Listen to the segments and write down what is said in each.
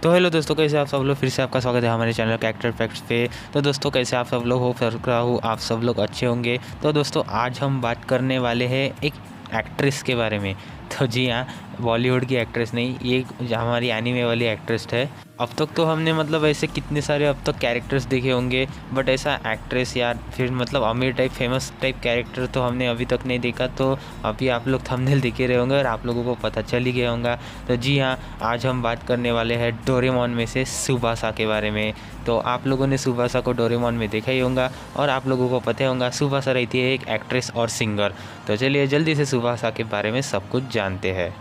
तो हेलो दोस्तों, कैसे आप सब लोग। फिर से आपका स्वागत है हमारे चैनल कैरेक्टर फैक्ट्स पे। तो दोस्तों, कैसे आप सब लोग हो, कर रहा हूँ आप सब लोग अच्छे होंगे। तो दोस्तों, आज हम बात करने वाले हैं एक एक्ट्रेस के बारे में। तो जी हाँ, बॉलीवुड की एक्ट्रेस नहीं, ये हमारी एनीमे वाली एक्ट्रेस है। अब तक तो हमने मतलब ऐसे कितने सारे अब तक कैरेक्टर्स देखे होंगे, बट ऐसा एक्ट्रेस या फिर मतलब अमीर टाइप फेमस टाइप कैरेक्टर तो हमने अभी तक नहीं देखा। तो अभी आप लोग थंबनेल देखे रहे होंगे और आप लोगों को पता चल ही गया होगा। तो जी हाँ, आज हम बात करने वाले हैं डोरेमोन में से सुबासा के बारे में। तो आप लोगों ने सुबासा को डोरेमोन में देखा ही होगा और आप लोगों को पता होगा सुबासा रहती है एक एक्ट्रेस और सिंगर। तो चलिए जल्दी से सुबासा के बारे में सब कुछ जानते हैं।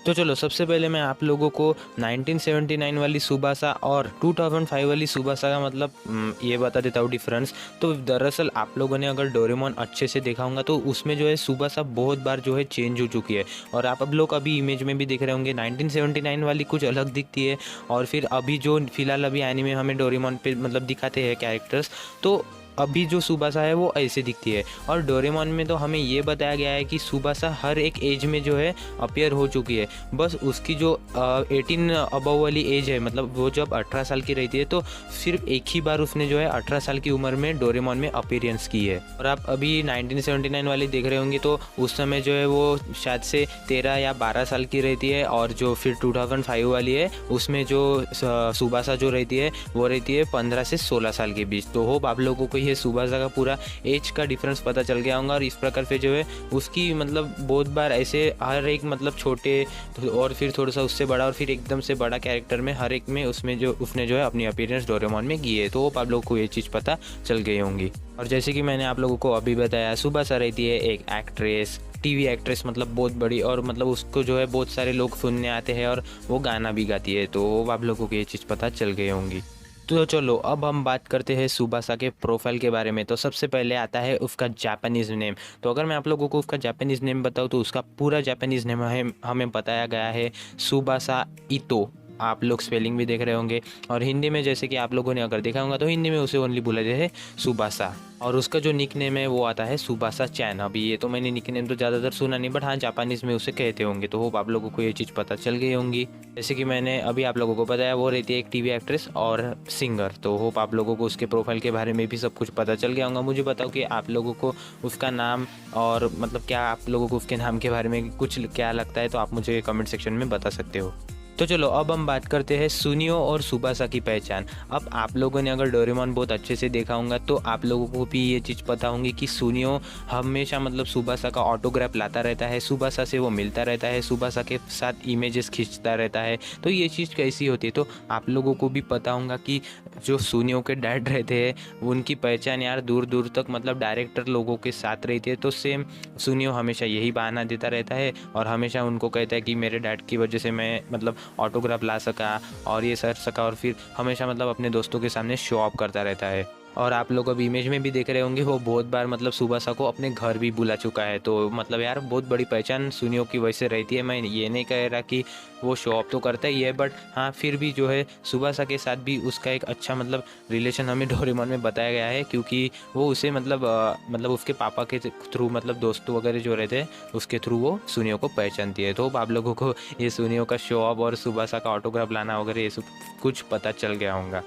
तो चलो, सबसे पहले मैं आप लोगों को 1979 वाली सुबासा और 2005 वाली सुबासा का मतलब ये बता देता हूँ डिफरेंस। तो दरअसल आप लोगों ने अगर डोरेमोन अच्छे से देखा होगा तो उसमें जो है सुबासा बहुत बार जो है चेंज हो चुकी है। और आप अब लोग अभी इमेज में भी देख रहे होंगे 1979 वाली कुछ अलग दिखती है, और फिर अभी जो फिलहाल अभी एनीमे हमें डोरेमोन पे मतलब दिखाते हैं कैरेक्टर्स, तो अभी जो सुबासा है वो ऐसे दिखती है। और डोरेमोन में तो हमें ये बताया गया है कि सुबासा हर एक एज में जो है अपीयर हो चुकी है। बस उसकी जो 18 अबव वाली एज है, मतलब वो जब 18 साल की रहती है, तो सिर्फ एक ही बार उसने जो है 18 साल की उम्र में डोरेमोन में अपीयरेंस की है। और आप अभी 1979 वाली देख रहे होंगे तो उस समय जो है वो शायद से 13 या 12 साल की रहती है। और जो फिर 2005 वाली है उसमें जो सुबासा जो रहती है वो रहती है 15 से 16 साल के बीच। तो होप आप लोगों को ये सुबासा का पूरा एज का डिफरेंस पता चल गया होगा। और इस प्रकार से जो है उसकी मतलब बहुत बार ऐसे हर एक मतलब छोटे और फिर थोड़ा सा उससे बड़ा और फिर एकदम से बड़ा कैरेक्टर में हर एक में उसमें जो उसने जो है अपनी अपीयरेंस डोरेमोन में की है। तो होप आप लोगों को ये चीज़ पता चल गई होंगी। और जैसे कि मैंने आप लोगों को अभी बताया, सुबासा रहती है एक एक्ट्रेस, टीवी एक्ट्रेस, मतलब बहुत बड़ी, और मतलब उसको जो है बहुत सारे लोग सुनने आते हैं और वो गाना भी गाती है। तो आप लोगों को ये चीज़ पता चल गई होंगी। तो चलो, अब हम बात करते हैं सुबासा के प्रोफाइल के बारे में। तो सबसे पहले आता है उसका जापानीज़ नेम। तो अगर मैं आप लोगों को उसका जापानीज़ नेम बताऊँ तो उसका पूरा जापानीज़ नेम हमें बताया गया है सुबासा इतो। आप लोग स्पेलिंग भी देख रहे होंगे। और हिंदी में जैसे कि आप लोगों ने अगर देखा होगा तो हिंदी में उसे ओनली बोला जाता है सुबासा। और उसका जो निक नेम है वो आता है सुबासा चैन। अभी ये तो मैंने निक नेम तो ज़्यादातर सुना नहीं, बट हाँ जापानीज़ में उसे कहते होंगे। तो होप आप लोगों को ये चीज़ पता चल गई होंगी। जैसे कि मैंने अभी आप लोगों को बताया, वो रहती है एक टीवी एक्ट्रेस और सिंगर। तो होप आप लोगों को उसके प्रोफाइल के बारे में भी सब कुछ पता चल गया होगा। मुझे बताओ कि आप लोगों को उसका नाम और मतलब क्या आप लोगों को उसके नाम के बारे में कुछ क्या लगता है, तो आप मुझे कमेंट सेक्शन में बता सकते हो। तो चलो, अब हम बात करते हैं सुनियो और सुबासा की पहचान। अब आप लोगों ने अगर डोरेमोन बहुत अच्छे से देखा होगा तो आप लोगों को भी ये चीज़ पता होंगी कि सुनियो हमेशा मतलब सुबासा का ऑटोग्राफ लाता रहता है, सुबासा से वो मिलता रहता है, सुबासा के साथ इमेजेस खींचता रहता है। तो ये चीज़ कैसी होती है, तो आप लोगों को भी पता होगा कि जो सुनियो के डैड रहते हैं उनकी पहचान यार दूर दूर तक मतलब डायरेक्टर लोगों के साथ रहती है। तो सेम सुनियो हमेशा यही बहाना देता रहता है और हमेशा उनको कहता है कि मेरे डैड की वजह से मैं मतलब ऑटोग्राफ ला सका और ये सर सका, और फिर हमेशा मतलब अपने दोस्तों के सामने शो ऑफ करता रहता है। और आप लोग अभी इमेज में भी देख रहे होंगे वो बहुत बार मतलब सुबासा को अपने घर भी बुला चुका है। तो मतलब यार बहुत बड़ी पहचान सुनियो की वजह से रहती है। मैं ये नहीं कह रहा कि वो शो ऑफ तो करता ही है, बट हाँ फिर भी जो है सुबासा के साथ भी उसका एक अच्छा मतलब रिलेशन हमें डोरेमोन में बताया गया है, क्योंकि वो उसे मतलब उसके पापा के थ्रू मतलब दोस्तों वगैरह जो रहते हैं उसके थ्रू वो सुनियो को पहचानती है। तो आप लोगों को ये सुनियो का शो ऑफ और सुबासा का ऑटोग्राफ लाना वगैरह ये सब कुछ पता चल गया होगा।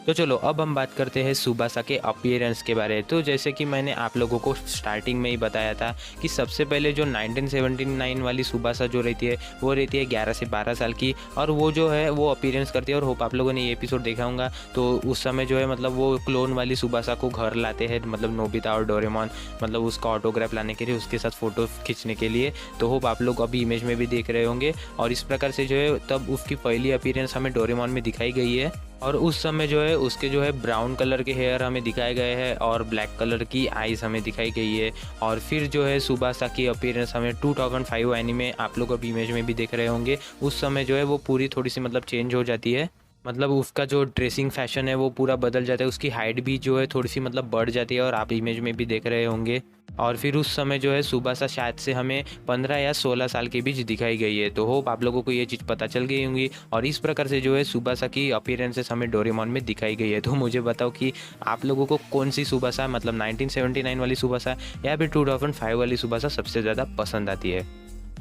तो चलो, अब हम बात करते हैं सुबासा के अपीयरेंस के बारे में। तो जैसे कि मैंने आप लोगों को स्टार्टिंग में ही बताया था कि सबसे पहले जो 1979 वाली सुबासा जो रहती है वो रहती है 11 से 12 साल की, और वो जो है वो अपीयरेंस करती है। और होप आप लोगों ने ये एपिसोड देखा होगा। तो उस समय जो है मतलब वो क्लोन वाली सुबासा को घर लाते हैं, मतलब नोबिता और डोरेमोन, मतलब उसका ऑटोग्राफ लाने के लिए, उसके साथ फ़ोटो खींचने के लिए। तो होप आप लोग अभी इमेज में भी देख रहे होंगे। और इस प्रकार से जो है तब उसकी पहली अपीयरेंस हमें डोरेमोन में दिखाई गई है। और उस समय जो है उसके जो है ब्राउन कलर के हेयर हमें दिखाए गए हैं और ब्लैक कलर की आईज हमें दिखाई गई है। और फिर जो है सुबासा की अपीयरेंस हमें 2005 एनीमे आप लोग अभी इमेज में भी देख रहे होंगे। उस समय जो है वो पूरी थोड़ी सी मतलब चेंज हो जाती है, मतलब उसका जो ड्रेसिंग फैशन है वो पूरा बदल जाता है, उसकी हाइट भी जो है थोड़ी सी मतलब बढ़ जाती है, और आप इमेज में भी देख रहे होंगे। और फिर उस समय जो है सुबासा शायद से हमें 15 या 16 साल के बीच दिखाई गई है। तो होप आप लोगों को ये चीज़ पता चल गई होंगी। और इस प्रकार से जो है सुबासा की अपीयरेंसेस हमें डोरेमोन में दिखाई गई है। तो मुझे बताओ कि आप लोगों को कौन सी सुबासा, मतलब 1979 वाली सुबासा या फिर 2005 वाली सुबासा सबसे ज़्यादा पसंद आती है।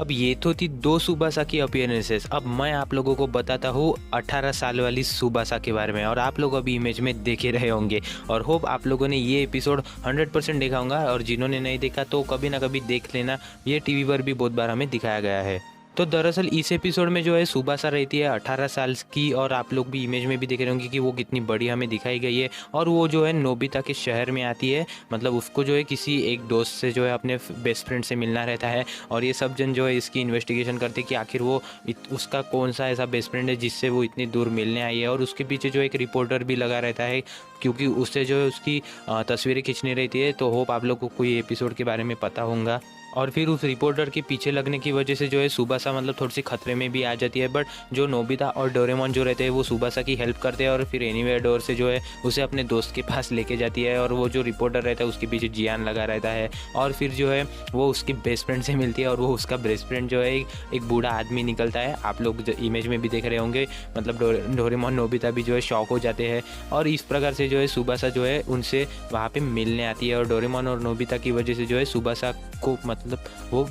अब ये तो थी 2 सुबासा की अपीयरेंसेस। अब मैं आप लोगों को बताता हूँ 18 साल वाली सुबासा के बारे में, और आप लोग अभी इमेज में देख ही रहे होंगे, और होप आप लोगों ने ये एपिसोड 100% देखा होगा, और जिन्होंने नहीं देखा तो कभी ना कभी देख लेना, ये टीवी पर भी बहुत बार हमें दिखाया गया है। तो दरअसल इस एपिसोड में जो है सुबासा रहती है 18 साल की, और आप लोग भी इमेज में भी देख रहे होंगे कि वो कितनी बड़ी हमें दिखाई गई है। और वो जो है नोबिता के शहर में आती है, मतलब उसको जो है किसी एक दोस्त से जो है अपने बेस्ट फ्रेंड से मिलना रहता है, और ये सब जन जो है इसकी इन्वेस्टिगेशन करते हैं कि आखिर वो उसका कौन सा ऐसा बेस्ट फ्रेंड है जिससे वो इतनी दूर मिलने आई है। और उसके पीछे जो एक रिपोर्टर भी लगा रहता है, क्योंकि उससे जो है उसकी तस्वीरें खींचनी रहती है। तो होप आप लोग को कोई एपिसोड के बारे में पता होगा। और फिर उस रिपोर्टर के पीछे लगने की वजह से जो है सुबासा मतलब थोड़ी सी खतरे में भी आ जाती है, बट जो नोबिता और डोरेमोन जो रहते हैं वो सुबासा की हेल्प करते हैं, और फिर एनीवेयर डोर से जो है उसे अपने दोस्त के पास लेके जाती है। और वो जो रिपोर्टर रहता है उसके पीछे जियान लगा रहता है, और फिर जो है वो उसकी बेस्ट फ्रेंड से मिलती है, और वो उसका बेस्ट फ्रेंड जो है एक बूढ़ा आदमी निकलता है। आप लोग इमेज में भी देख रहे होंगे, मतलब डोरेमोन नोबिता भी जो है शॉक हो जाते हैं, और इस प्रकार से जो है सुबासा जो है उनसे वहाँ पे मिलने आती है। और डोरेमोन और नोबिता की वजह से जो है सुबासा को मतलब वो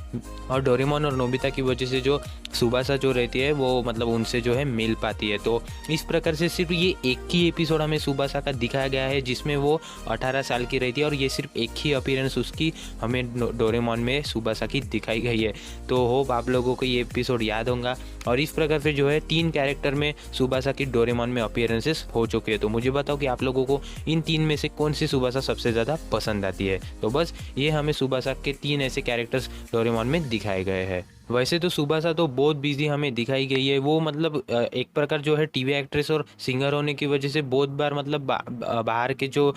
और डोरेमोन और नोबिता की वजह से जो सुबासा जो रहती है वो मतलब उनसे जो है मिल पाती है। तो इस प्रकार से सिर्फ ये एक ही एपिसोड हमें सुबासा का दिखाया गया है जिसमें वो 18 साल की रहती है, और ये सिर्फ एक ही अपीयरेंस उसकी हमें डोरेमोन में सुबासा की दिखाई गई है। तो होप आप लोगों को ये एपिसोड याद होगा। और इस प्रकार से जो है 3 कैरेक्टर में सुबासा की डोरेमोन में अपीयरेंसेस हो चुके हैं। तो मुझे बताओ कि आप लोगों को इन 3 में से कौन सी सुबासा सबसे ज़्यादा पसंद आती है। तो बस ये हमें सुबासा के 3 ऐसे कैरेक्टर्स डोरेमोन में दिखाए गए हैं। वैसे तो सुबासा तो बहुत बिजी हमें दिखाई गई है, वो मतलब एक प्रकार जो है टीवी एक्ट्रेस और सिंगर होने की वजह से बहुत बार मतलब बाहर के जो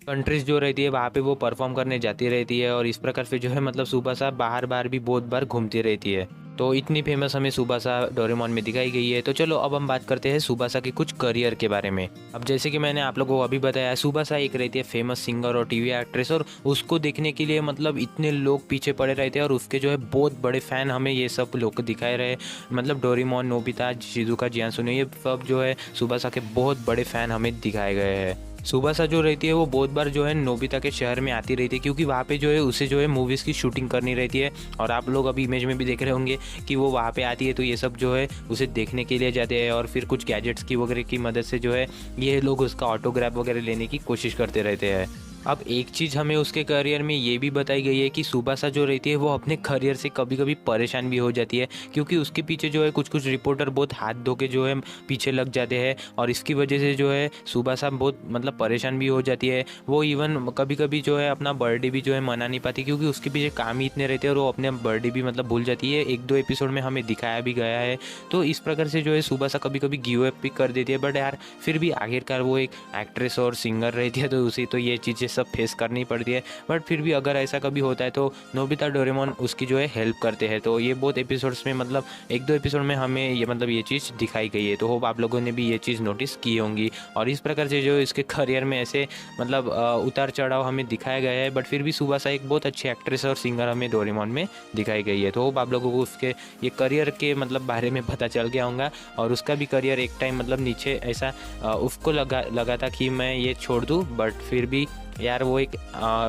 कंट्रीज जो रहती है वहाँ पे वो परफॉर्म करने जाती रहती है, और इस प्रकार से जो है मतलब सुबासा बाहर भी बहुत बार घूमती रहती है। तो इतनी फेमस हमें सुबासा डोरेमोन में दिखाई गई है। तो चलो अब हम बात करते हैं सुबासा के कुछ करियर के बारे में। अब जैसे कि मैंने आप लोगों को अभी बताया, सुबासा एक रहती है फेमस सिंगर और टीवी एक्ट्रेस, और उसको देखने के लिए मतलब इतने लोग पीछे पड़े रहते हैं, और उसके जो है बहुत बड़े फैन हमें ये सब लोग दिखाए रहे। मतलब डोरेमोन, नोबिता, शिजुका, जियासुने, ये सब जो है सुबासा के बहुत बड़े फैन हमें दिखाए गए हैं। सुबासा जो रहती है वो बहुत बार जो है नोबिता के शहर में आती रहती है, क्योंकि वहाँ पे जो है उसे जो है मूवीज़ की शूटिंग करनी रहती है। और आप लोग अभी इमेज में भी देख रहे होंगे कि वो वहाँ पे आती है, तो ये सब जो है उसे देखने के लिए जाते हैं, और फिर कुछ गैजेट्स की वगैरह की मदद से जो है ये लोग उसका ऑटोग्राफ वगैरह लेने की कोशिश करते रहते हैं। अब एक चीज़ हमें उसके करियर में ये भी बताई गई है कि सुबासा जो रहती है वो अपने करियर से कभी कभी परेशान भी हो जाती है, क्योंकि उसके पीछे जो है कुछ रिपोर्टर बहुत हाथ धो के जो है पीछे लग जाते हैं, और इसकी वजह से जो है सुबासा बहुत मतलब परेशान भी हो जाती है। वो इवन कभी कभी जो है अपना बर्थडे भी जो है मना नहीं पाती, क्योंकि उसके पीछे काम ही इतने रहते हैं, और वो अपने बर्थडे भी मतलब भूल जाती है। 1-2 एपिसोड में हमें दिखाया भी गया है। तो इस प्रकार से जो है सुबासा कभी कभी गिव अप भी कर देती है, बट यार फिर भी आखिरकार वो एक एक्ट्रेस और सिंगर रहती है, तो उसे तो ये चीज़ें सब फेस करनी पड़ती है। बट फिर भी अगर ऐसा कभी होता है तो नोबिता, डोरेमोन उसकी जो है हेल्प करते हैं। तो ये बहुत एपिसोड्स में मतलब 1-2 एपिसोड में हमें ये मतलब ये चीज़ दिखाई गई है। तो होप आप लोगों ने भी ये चीज़ नोटिस की होंगी। और इस प्रकार से जो इसके करियर में ऐसे मतलब उतार चढ़ाव हमें दिखाया गया है, बट फिर भी सुबासा एक बहुत अच्छी एक्ट्रेस और सिंगर हमें डोरेमोन में दिखाई गई है। तो होप आप लोगों को उसके ये करियर के मतलब बारे में पता चल गया होगा। और उसका भी करियर एक टाइम मतलब नीचे ऐसा उसको लगा था कि मैं ये छोड़ दूँ, बट फिर भी यार वो एक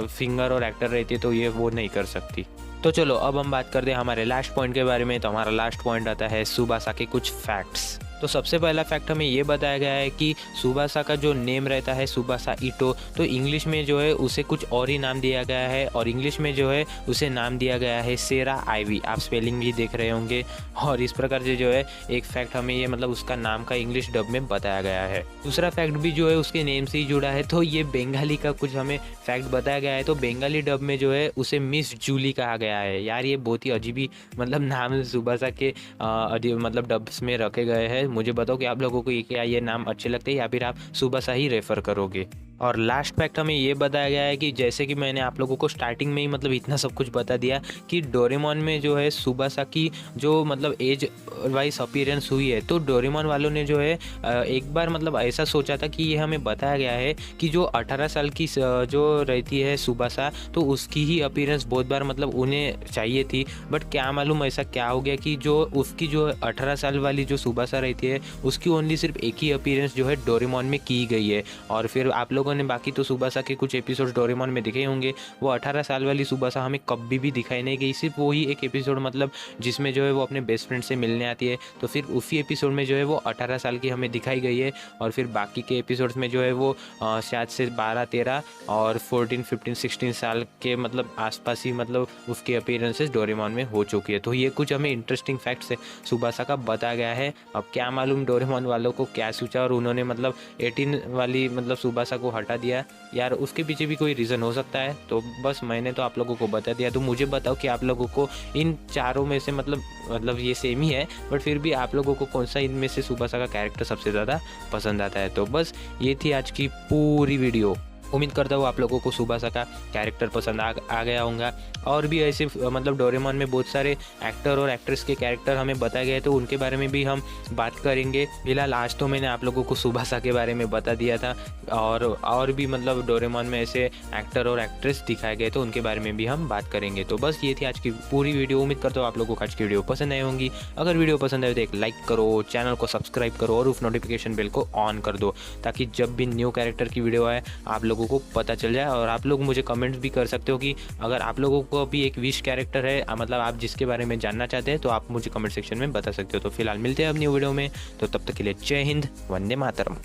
सिंगर और एक्टर रहती है, तो ये वो नहीं कर सकती। तो चलो अब हम बात करते हैं हमारे लास्ट पॉइंट के बारे में। तो हमारा लास्ट पॉइंट आता है सुबासा के कुछ फैक्ट्स। तो सबसे पहला फैक्ट हमें ये बताया गया है कि सुबासा का जो नेम रहता है सुबासा इटो, तो इंग्लिश में जो है उसे कुछ और ही नाम दिया गया है, और इंग्लिश में जो है उसे नाम दिया गया है सेरा आइवी। आप स्पेलिंग भी देख रहे होंगे। और इस प्रकार से जो है एक फैक्ट हमें ये मतलब उसका नाम का इंग्लिश डब में बताया गया है। दूसरा फैक्ट भी जो है उसके नेम से ही जुड़ा है। तो ये बंगाली का कुछ हमें फैक्ट बताया गया है। तो बंगाली डब में जो है उसे मिस जूली कहा गया है। यार ये बहुत ही अजीब ही मतलब नाम सुबासा के मतलब डब्स में रखे गए हैं। मुझे बताओ कि आप लोगों को क्या ये नाम अच्छे लगते हैं, या फिर आप सुबासा ही रेफर करोगे। और लास्ट फैक्ट हमें ये बताया गया है कि जैसे कि मैंने आप लोगों को स्टार्टिंग में ही मतलब इतना सब कुछ बता दिया कि डोरेमोन में जो है सुबासा की जो मतलब एज वाइज अपीयरेंस हुई है, तो डोरेमोन वालों ने जो है एक बार मतलब ऐसा सोचा था कि ये हमें बताया गया है कि जो 18 साल की जो रहती है सुबासा, तो उसकी ही अपीयरेंस बहुत बार मतलब उन्हें चाहिए थी। बट क्या मालूम ऐसा क्या हो गया कि जो उसकी जो 18 साल वाली जो सुबासा रहती है उसकी ओनली सिर्फ एक ही अपीयरेंस जो है डोरेमोन में की गई है। और फिर आप लोग लोगों ने बाकी तो सुबासा के कुछ एपिसोड डोरेमोन में दिखे होंगे, वो 18 साल वाली सुबासा हमें कभी भी दिखाई नहीं गई। सिर्फ वही एक एपिसोड मतलब जिसमें जो है वो अपने बेस्ट फ्रेंड से मिलने आती है, तो फिर उसी एपिसोड में जो है वो 18 साल की हमें दिखाई गई है। और फिर बाकी के एपिसोड्स में जो है वो शायद से 12-13 और 14-15-16 साल के मतलब आसपास ही मतलब उसकी अपीयरेंसेस डोरेमोन में हो चुकी है। तो ये कुछ हमें इंटरेस्टिंग फैक्ट्स है सुबासा का बताया गया है। अब क्या मालूम डोरेमोन वालों को क्या सोचा और उन्होंने मतलब 18 वाली मतलब सुबासा को हटा दिया यार, उसके पीछे भी कोई रीज़न हो सकता है। तो बस मैंने तो आप लोगों को बता दिया। तो मुझे बताओ कि आप लोगों को इन चारों में से मतलब ये सेम ही है, बट फिर भी आप लोगों को कौन सा इनमें से सुबासा का कैरेक्टर सबसे ज़्यादा पसंद आता है। तो बस ये थी आज की पूरी वीडियो। उम्मीद करता हूँ आप लोगों को सुबासा का कैरेक्टर पसंद आ गया होगा। और भी ऐसे मतलब डोरेमोन में बहुत सारे एक्टर और एक्ट्रेस के कैरेक्टर हमें बताए गए, तो उनके बारे में भी हम बात करेंगे। फिलहाल आज तो मैंने आप लोगों को सुबासा के बारे में बता दिया था, और भी मतलब डोरेमोन में ऐसे एक्टर और एक्ट्रेस दिखाए गए, तो उनके बारे में भी हम बात करेंगे। तो बस ये थी आज की पूरी वीडियो। उम्मीद करता हूँ आप लोगों को आज की वीडियो पसंद आई होंगी। अगर वीडियो पसंद आए तो एक लाइक करो, चैनल को सब्सक्राइब करो और उस नोटिफिकेशन बेल को ऑन कर दो, ताकि जब भी न्यू कैरेक्टर की वीडियो आए आप लोगों को पता चल जाए। और आप लोग मुझे कमेंट्स भी कर सकते हो कि अगर आप लोगों को भी एक विश कैरेक्टर है मतलब आप जिसके बारे में जानना चाहते हैं, तो आप मुझे कमेंट सेक्शन में बता सकते हो। तो फिलहाल मिलते हैं अब न्यू वीडियो में, तो तब तक के लिए जय हिंद, वंदे मातरम।